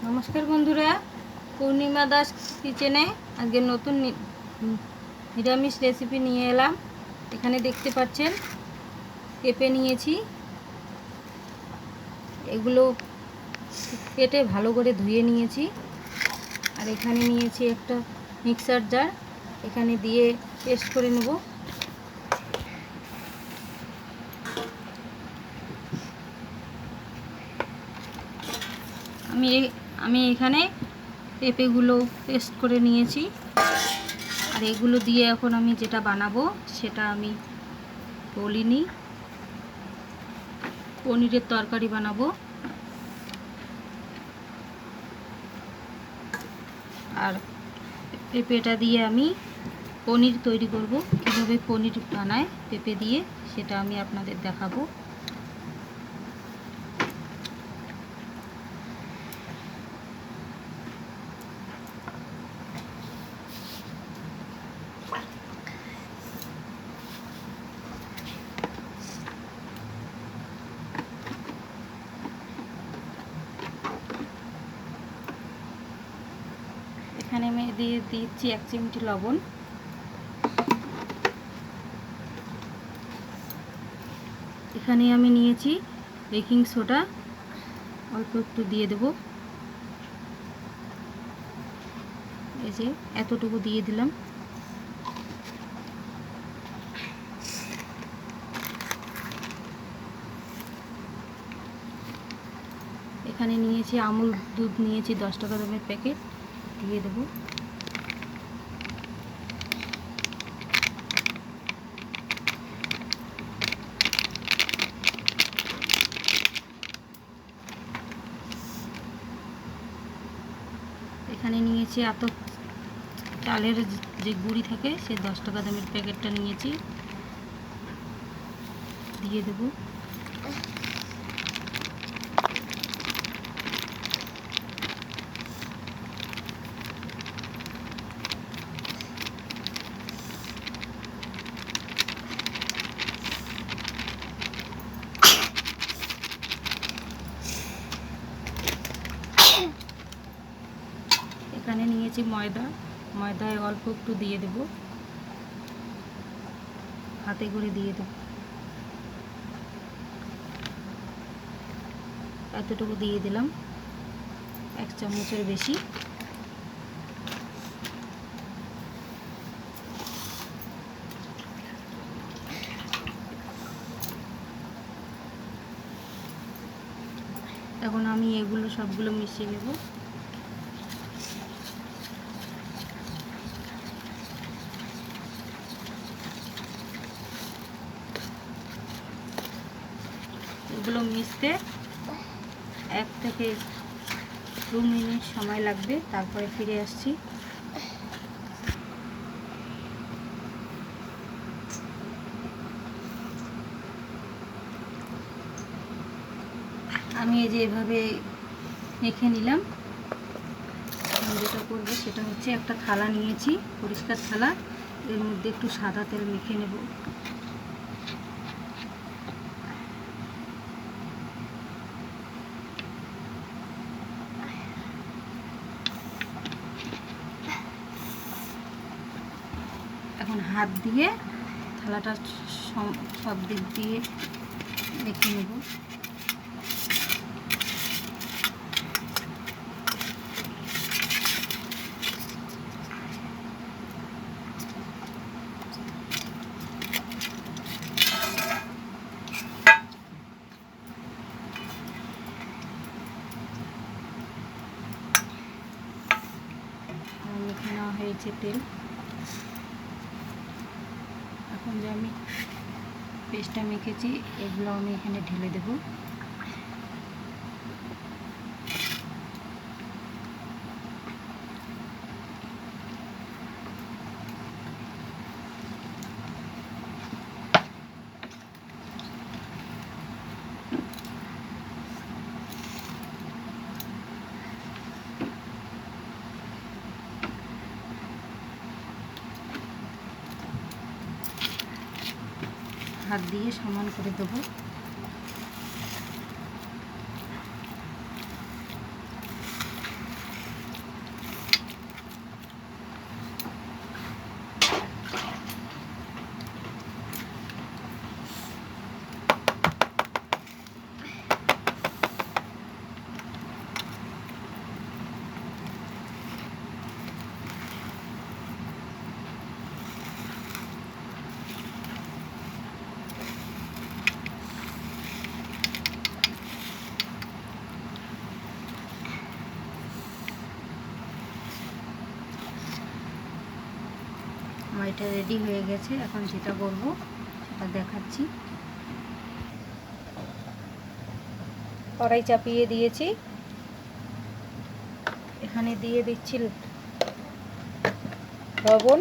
নমস্কার বন্ধুরা, পূর্ণিমা দাস কিচেনে আজকে নতুন নিরামিষ রেসিপি নিয়ে এলাম। এখানে দেখতে পাচ্ছেন পেঁপে নিয়েছি, এগুলো কেটে ভালো করে ধুয়ে নিয়েছি। আর এখানে নিয়েছি একটা মিক্সার জার, এখানে দিয়ে পেস্ট করে নেব। আমি এখানে পেঁপেগুলো পেস্ট করে নিয়েছি। আর এগুলো দিয়ে এখন আমি যেটা বানাবো সেটা আমি বলিনি, পনিরের তরকারি বানাবো। আর পেঁপেটা দিয়ে আমি পনির তৈরি করব। কীভাবে পনির বানায় পেঁপে দিয়ে সেটা আমি আপনাদের দেখাবো। এখানে আমি দিয়ে দিচ্ছি 1 চিমটি লবণ। এখানে আমি নিয়েছি বেকিং সোডা, অল্প একটু দিয়ে দেব। এই যে এতটুকু দিয়ে দিলাম। এখানে নিয়েছি আমুল দুধ, নিয়েছি 10 টাকা দামের প্যাকেট, দিয়ে দেব। এখানে নিয়েছি চালের যে গুঁড়ি থাকে সে 10 টাকা দামের প্যাকেটটা নিয়েছি, দিয়ে দেব। এখানে নিয়েছি ময়দায় অল্প একটু দিয়ে দেব, হাতে করে দিয়ে দেব। এতটুকু দিয়ে দিলাম, 1 চামচের বেশি। এখন আমি এগুলো সবগুলো মিশিয়ে নেব। এগুলো মিশতে 1 থেকে 2 মিনিট সময় লাগবে, তারপরে ফিরে আসছি। আমি এই যে এভাবে মেখে নিলাম। যেটা করবো সেটা হচ্ছে একটা থালা নিয়েছি, পরিষ্কার থালা, এর মধ্যে একটু সাদা তেল মেখে নেব। এখন হাত দিয়ে থালাটা সব দিক দিয়ে মেখে নেব। মেখে নেওয়া হয়েছে তেল। এখন যে আমি পেস্টটা মেখেছি এগুলো আমি এখানে ঢেলে দেব। হাত দিয়ে সমান করে দেবো। আমার এটা রেডি হয়ে গেছে। এখন যেটা করব সেটা দেখাচ্ছি। কড়াই চাপিয়ে দিয়েছি, এখানে দিয়ে দিচ্ছি লবণ,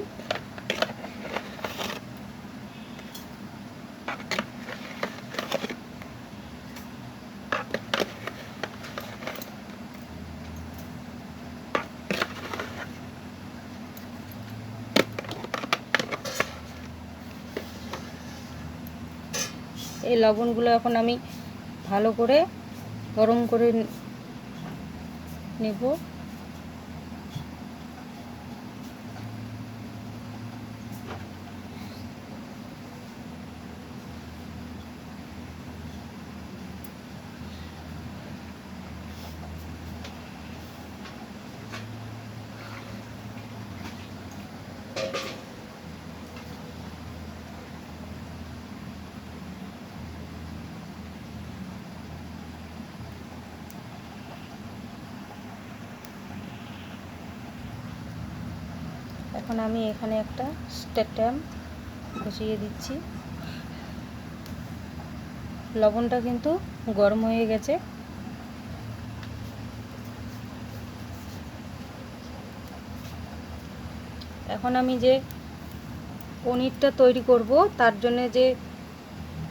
এই লবণগুলো এখন আমি ভালো করে গরম করে নেব। এখন আমি এখানে একটা স্ট্যান্ড বসিয়ে দিচ্ছি। লবণটা কিন্তু গরম হয়ে গেছে। এখন আমি যে পনিরটা তৈরি করব তার জন্য যে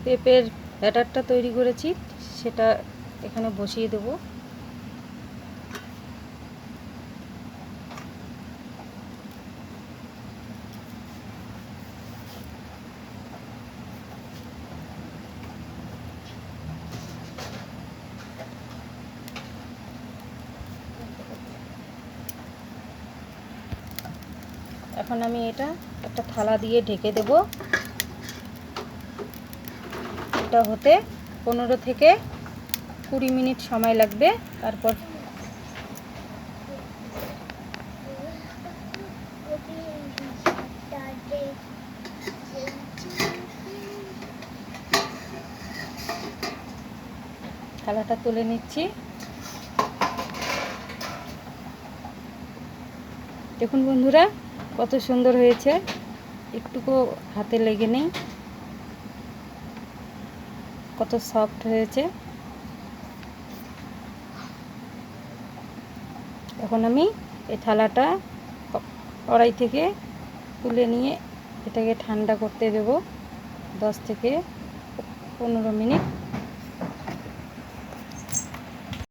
পেঁপের ব্যাটারটা তৈরি করেছি সেটা এখানে বসিয়ে দেব। এখন আমি এটা একটা থালা দিয়ে ঢেকে দেব। এটা হতে 15 থেকে 20 মিনিট সময় লাগবে। তারপর থালাটা তুলে নিচ্ছি। দেখুন বন্ধুরা কত সুন্দর হয়েছে, একটুকু হাতে লেগে নেই, কত সফট হয়েছে। এখন আমি এই থালাটা কড়াই থেকে তুলে নিয়ে এটাকে ঠান্ডা করতে দেব 10 থেকে 15 মিনিট।